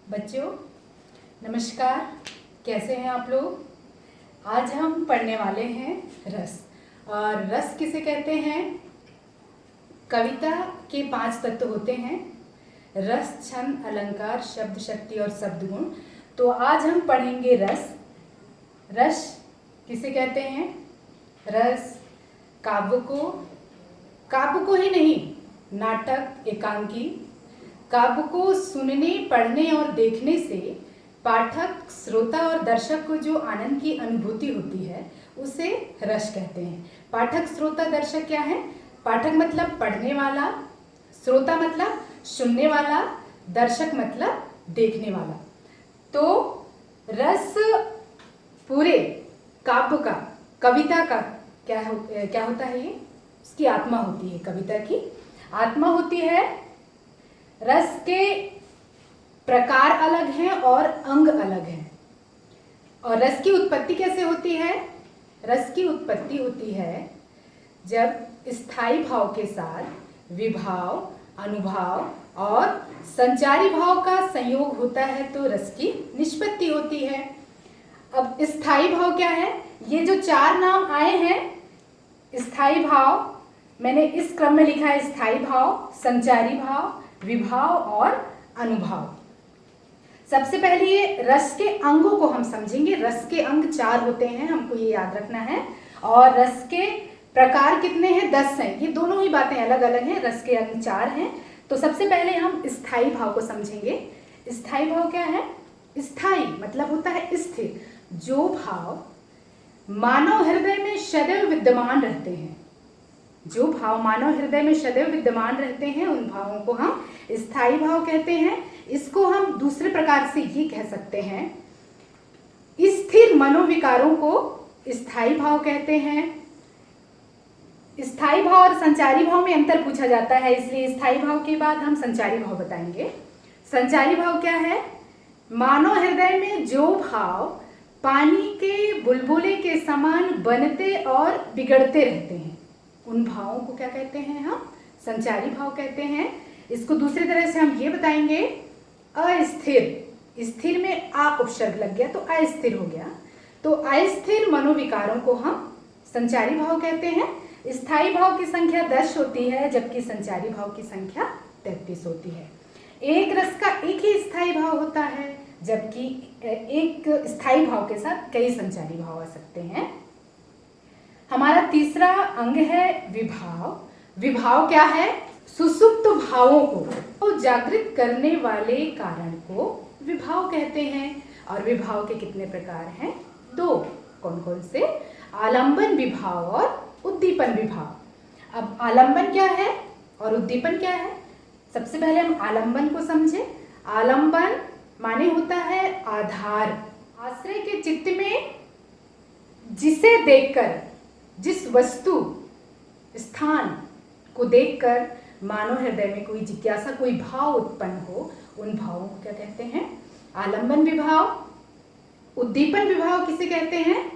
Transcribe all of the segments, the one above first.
बच्चों नमस्कार, कैसे हैं आप लोग। आज हम पढ़ने वाले हैं रस। और रस किसे कहते हैं? कविता के 5 तत्व होते हैं: रस, छंद, अलंकार, शब्द शक्ति और शब्द गुण। तो आज हम पढ़ेंगे रस। रस किसे कहते हैं? रस काव्य को ही नहीं, नाटक, एकांकी, काव्य को सुनने, पढ़ने और देखने से पाठक, श्रोता और दर्शक को जो आनंद की अनुभूति होती है उसे रस कहते हैं। पाठक, श्रोता, दर्शक क्या है? पाठक मतलब पढ़ने वाला, श्रोता मतलब सुनने वाला, दर्शक मतलब देखने वाला। तो रस पूरे काव्य का, कविता का क्या होता है? ये उसकी आत्मा होती है। कविता की आत्मा होती है। रस के प्रकार अलग हैं और अंग अलग हैं। और रस की उत्पत्ति कैसे होती है? रस की उत्पत्ति होती है जब स्थायी भाव के साथ विभाव, अनुभाव और संचारी भाव का संयोग होता है तो रस की निष्पत्ति होती है। अब स्थायी भाव क्या है? ये जो 4 नाम आए हैं, स्थायी भाव मैंने इस क्रम में लिखा है: स्थायी भाव, संचारी भाव, विभाव और अनुभाव। सबसे पहले ये रस के अंगों को हम समझेंगे। रस के अंग 4 होते हैं, हमको ये याद रखना है। और रस के प्रकार कितने हैं? 10 हैं। ये दोनों ही बातें अलग अलग हैं। रस के अंग 4 हैं। तो सबसे पहले हम स्थायी भाव को समझेंगे। स्थायी भाव क्या है? स्थायी मतलब होता है स्थिर। जो भाव मानव हृदय में सदैव विद्यमान रहते हैं, जो भाव मानव हृदय में सदैव विद्यमान रहते हैं, उन भावों को हम स्थायी भाव कहते हैं। इसको हम दूसरे प्रकार से ये कह सकते हैं: स्थिर मनोविकारों को स्थायी भाव कहते हैं। स्थायी भाव और संचारी भाव में अंतर पूछा जाता है, इसलिए स्थायी भाव के बाद हम संचारी भाव बताएंगे। संचारी भाव क्या है? मानव हृदय में जो भाव पानी के बुलबुले के समान बनते और बिगड़ते रहते हैं, उन भावों को क्या कहते हैं? हम संचारी भाव कहते हैं। इसको दूसरी तरह से हम ये बताएंगे: अस्थिर, स्थिर में आ उपसर्ग लग गया तो अस्थिर हो गया, तो अस्थिर मनोविकारों को हम संचारी भाव कहते हैं। स्थायी भाव की संख्या 10 होती है, जबकि संचारी भाव की संख्या 33 होती है। एक रस का एक ही स्थायी भाव होता है, जबकि एक स्थायी भाव के साथ कई संचारी भाव आ सकते हैं। हमारा तीसरा अंग है विभाव। विभाव क्या है? सुसुप्त भावों को जागृत करने वाले कारण को विभाव कहते हैं। और विभाव के कितने प्रकार हैं? 2। कौन कौन से? आलंबन विभाव और उद्दीपन विभाव। अब आलंबन क्या है और उद्दीपन क्या है? सबसे पहले हम आलंबन को समझें। आलंबन माने होता है आधार, आश्रय के चित्त में जिसे देखकर, जिस वस्तु, स्थान को देखकर मानव हृदय में कोई जिज्ञासा, कोई भाव उत्पन्न हो, उन भावों को क्या कहते हैं? आलंबन विभाव। उद्दीपन विभाव किसे कहते हैं?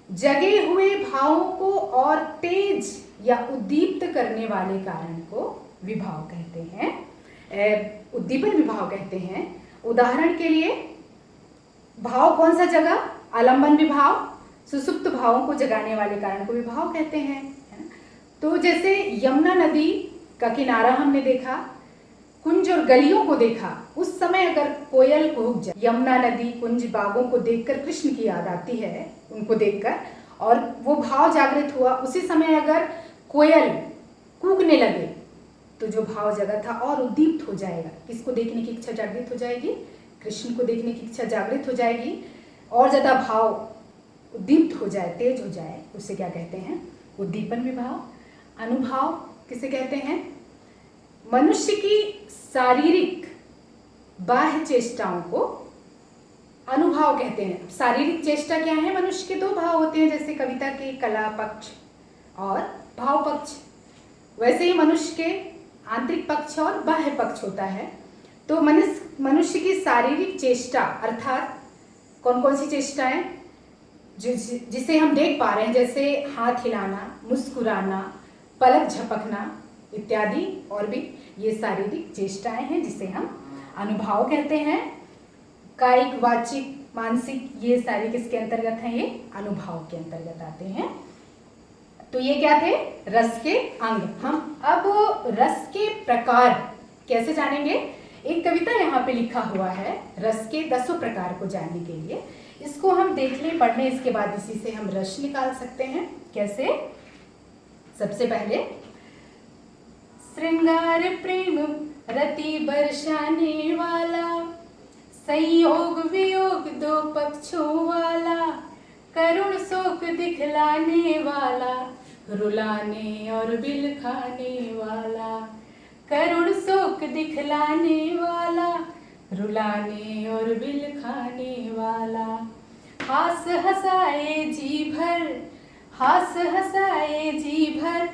जगे हुए भावों को और तेज या उद्दीप्त करने वाले कारण को विभाव कहते हैं, उद्दीपन विभाव कहते हैं। उदाहरण के लिए भाव कौन सा जगह? आलंबन विभाव। सुसुप्त भावों को जगाने वाले कारण को विभाव कहते हैं, है ना? तो जैसे यमुना नदी का किनारा हमने देखा, कुंज और गलियों को देखा, उस समय अगर कोयल कूक जाए, यमुना नदी, कुंज, बागों को देखकर कृष्ण की याद आती है, उनको देखकर, और वो भाव जागृत हुआ, उसी समय अगर कोयल कूकने लगे तो जो भाव जगा था और उद्दीप्त हो जाएगा। किसको देखने की इच्छा जागृत हो जाएगी? कृष्ण को देखने की इच्छा जागृत हो जाएगी। और ज़्यादा भाव उद्दीप्त हो जाए, तेज हो जाए, उसे क्या कहते हैं? उद्दीपन विभाव। अनुभाव किसे कहते हैं? मनुष्य की शारीरिक बाह्य चेष्टाओं को अनुभाव कहते हैं। शारीरिक चेष्टा क्या है? मनुष्य के 2 भाव होते हैं, जैसे कविता के कला पक्ष और भाव पक्ष, वैसे ही मनुष्य के आंतरिक पक्ष और बाह्य पक्ष होता है। तो मनुष्य की शारीरिक चेष्टा अर्थात कौन कौन सी चेष्टाएं जिसे हम देख पा रहे हैं, जैसे हाथ हिलाना, मुस्कुराना, पलक झपकना इत्यादि, और भी ये शारीरिक चेष्टाएं हैं जिसे हम अनुभाव कहते हैं। कायिक, वाचिक, मानसिक, ये सारे किसके अंतर्गत हैं? ये अनुभाव के अंतर्गत आते हैं। तो ये क्या थे? रस के अंग। हम अब रस के प्रकार कैसे जानेंगे? एक कविता यहाँ पे लिखा हुआ है रस के 10 प्रकार को जानने के लिए। इसको हम देख लें, पढ़ लें, इसके बाद इसी से हम रस निकाल सकते हैं। कैसे? सबसे पहले श्रृंगार प्रेम रति बरसाने वाला, संयोग वियोग दो पक्षों वाला, करुण शोक दिखलाने वाला, रुलाने और बिल खाने वाला, करुण शोक दिखलाने वाला, रुलाने और बिल खाने वाला, हास हंसाए जी भर, हास हंसाए जी भर,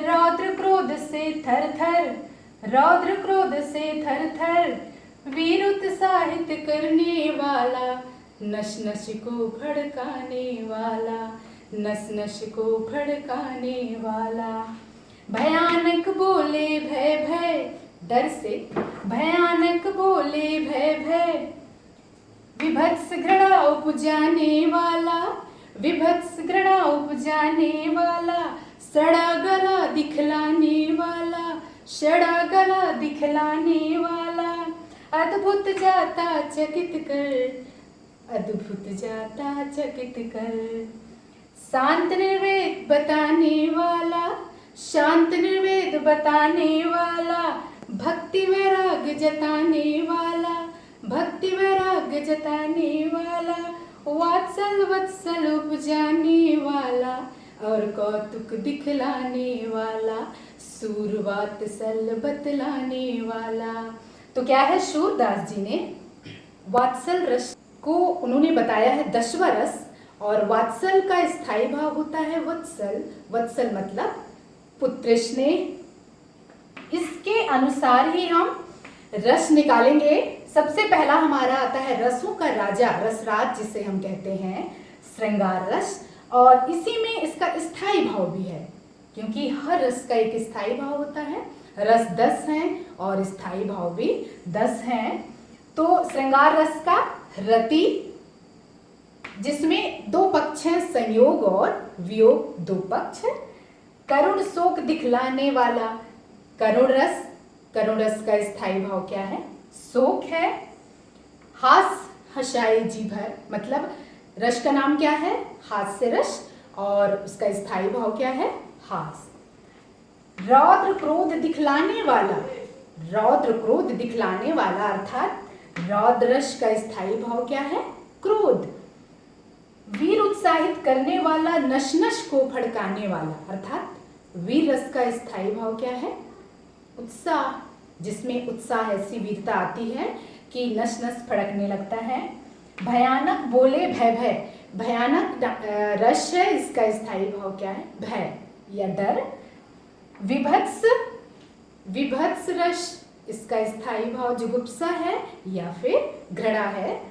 रौद्र क्रोध से थर थर, रौद्र क्रोध से थर थर, वीर उत्साहित करने वाला, नश नश को भड़काने वाला, नस नश को भड़काने वाला, भयानक बोले भय भय, डर से भयानक बोले भय भय, विभत्स घृणा उपजाने वाला, विभत्स घृणा उपजाने वाला, सड़ा गला दिखलाने वाला, सड़ा गला दिखलाने वाला, अद्भुत जाता चकित कर, अद्भुत जाता चकित कर, शांत निर्वेद बताने वाला, शांत निर्वेद बताने वाला, भक्ति वैराग जताने वाला, भक्ति वैराग जताने वाला, वात्सल वत्सल उपजाने वाला और कौतुक दिखलाने वाला, सूर वात्सल बतलाने वाला। तो क्या है? सूरदास जी ने वात्सल रस को उन्होंने बताया है 10वां रस, और वात्सल का स्थायी भाव होता है वत्सल। वत्सल मतलब पुत्र स्नेह। इसके अनुसार ही हम रस निकालेंगे। सबसे पहला हमारा आता है रसों का राजा, रसराज जिसे हम कहते हैं, श्रृंगार रस, और इसी में इसका स्थायी भाव भी है, क्योंकि हर रस का एक स्थायी भाव होता है। रस 10 हैं और स्थायी भाव भी 10 हैं। तो श्रृंगार रस का रति, जिसमें 2 पक्ष हैं, संयोग और वियोग 2 पक्ष। करुण शोक दिखलाने वाला करुण रस, करुण रस का स्थायी भाव क्या है? शोक है। हास हर्षाए जी भर, मतलब रस का नाम क्या है? हास्य रस, और उसका स्थायी भाव क्या है? हास। रौद्र क्रोध दिखलाने वाला, रौद्र क्रोध दिखलाने वाला अर्थात रौद्र रस का स्थायी भाव क्या है? क्रोध। वीर उत्साहित करने वाला, नश नश को भड़काने वाला अर्थात वीर रस का स्थायी भाव क्या है? उत्साह, जिसमें उत्साह ऐसी वीरता आती है कि नस नस फड़कने लगता है। भयानक बोले भय भय, भयानक रस है, इसका स्थायी भाव क्या है? भय या डर। विभत्स, विभत्स रस, इसका स्थायी भाव जुगुप्सा है या फिर घृणा है।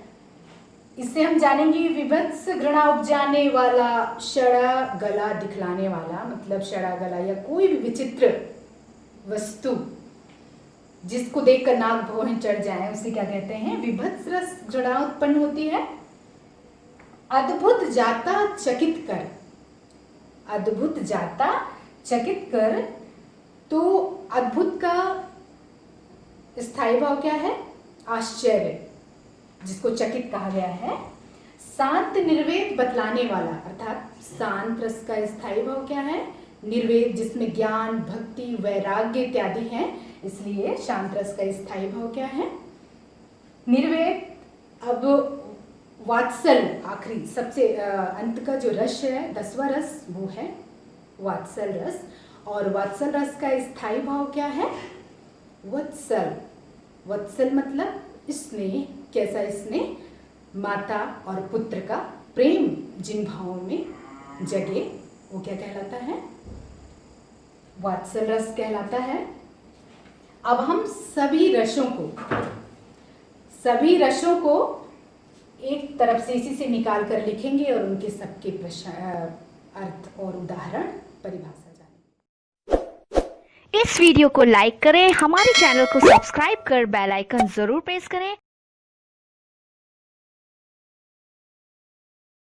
इससे हम जानेंगे विभत्स घृणा उपजाने वाला, सड़ा गला दिखलाने वाला, मतलब सड़ा गला या कोई भी विचित्र वस्तु जिसको देखकर नाक भौहें चढ़ जाए, उसे क्या कहते हैं? विभत्स रस घृणा उत्पन्न होती है। अद्भुत जाता चकित कर, अद्भुत जाता चकित कर, तो अद्भुत का स्थायी भाव क्या है? आश्चर्य, जिसको चकित कहा गया है। शांत निर्वेद बतलाने वाला अर्थात शांत रस का स्थायी भाव क्या है? निर्वेद, जिसमें ज्ञान, भक्ति, वैराग्य इत्यादि हैं, इसलिए शांत रस का स्थायी भाव क्या है? निर्वेद। अब वात्सल, आखिरी सबसे अंत का जो रस है, 10वां रस, वो है वात्सल रस, और वात्सल रस का स्थायी भाव क्या है? वत्सल। वत्सल मतलब स्नेह। कैसा स्नेह? माता और पुत्र का प्रेम जिन भावों में जगे, वो क्या कहलाता है? वात्सल रस कहलाता है। अब हम सभी रसों को एक तरफ से इसी से निकाल कर लिखेंगे और उनके सबके अर्थ और उदाहरण, परिभाषा जानेंगे। इस वीडियो को लाइक करें, हमारे चैनल को सब्सक्राइब कर बेल आइकन जरूर प्रेस करें